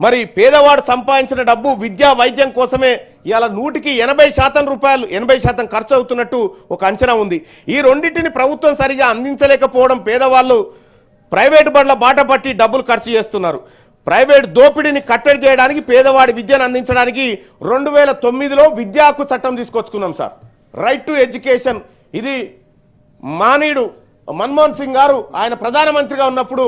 మరి పేదవాడు సంపాదించిన డబ్బు విద్యా వైద్యం కోసమే ఇవాళ 100% రూపాయలు 80% ఖర్చు అవుతున్నట్టు ఒక అంచనా ఉంది. ఈ రెండింటిని ప్రభుత్వం సరిగా అందించలేకపోవడం పేదవాళ్ళు ప్రైవేటు బడుల బాట పట్టి డబ్బులు ఖర్చు చేస్తున్నారు. ప్రైవేట్ దోపిడీని కట్టడి చేయడానికి పేదవాడి విద్యను అందించడానికి 2009లో విద్యా హక్కు చట్టం తీసుకొచ్చుకున్నాం సార్. Right to education. ఇది మానీయుడు మన్మోహన్ సింగ్ గారు ఆయన ప్రధానమంత్రిగా ఉన్నప్పుడు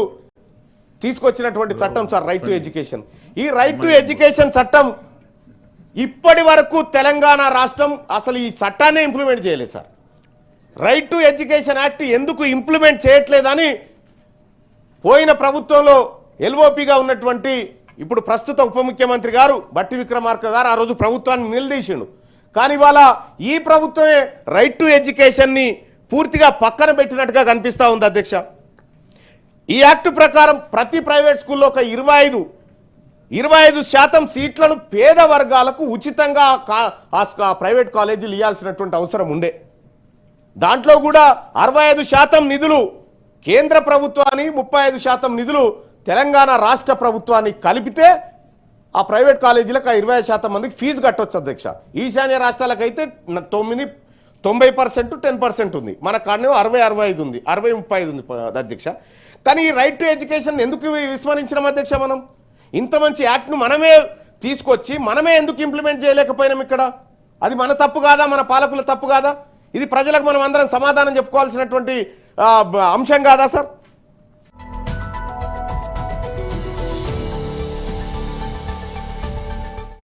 తీసుకొచ్చినటువంటి చట్టం సార్ రైట్ టు ఎడ్యుకేషన్. ఈ రైట్ టు ఎడ్యుకేషన్ చట్టం ఇప్పటి వరకు తెలంగాణ రాష్ట్రం అసలు ఈ చట్టాన్ని ఇంప్లిమెంట్ చేయలేదు sir. Right to education act ఎందుకు ఇంప్లిమెంట్ చేయట్లేదని పోయిన ప్రభుత్వంలో ఎల్ఓపిగా ఉన్నటువంటి ఇప్పుడు ప్రస్తుత ఉప ముఖ్యమంత్రి గారు బట్టి విక్రమార్క గారు ఆ రోజు ప్రభుత్వాన్ని నిలదీసిండు. కానీ ఇవాళ ఈ ప్రభుత్వమే రైట్ టు ఎడ్యుకేషన్ని పూర్తిగా పక్కన పెట్టినట్టుగా కనిపిస్తూ ఉంది అధ్యక్ష. ఈ యాక్ట్ ప్రకారం ప్రతి ప్రైవేట్ స్కూల్లో ఒక 25% సీట్లను పేద వర్గాలకు ఉచితంగా ప్రైవేట్ కాలేజీలు ఇవ్వాల్సినటువంటి అవసరం ఉండే. దాంట్లో కూడా 65% నిధులు కేంద్ర ప్రభుత్వాన్ని 35% నిధులు తెలంగాణ రాష్ట్ర ప్రభుత్వాన్ని కలిపితే ఆ ప్రైవేట్ కాలేజీలకు 20% మందికి ఫీజు కట్టవచ్చు అధ్యక్ష. ఈశాన్య రాష్ట్రాలకైతే 90% 10% ఉంది. మన కాడనే 60-65 ఉంది, 60-35 ఉంది అధ్యక్ష. కానీ ఈ రైట్ టు ఎడ్యుకేషన్ ఎందుకు విస్మరించడం అధ్యక్ష? మనం ఇంత మంచి యాక్ట్ను మనమే తీసుకొచ్చి మనమే ఎందుకు ఇంప్లిమెంట్ చేయలేకపోయినాం ఇక్కడ? అది మన తప్పు కాదా? మన పాలకుల తప్పు కాదా? ఇది ప్రజలకు మనం అందరం సమాధానం చెప్పుకోవాల్సినటువంటి అంశం కాదా సార్?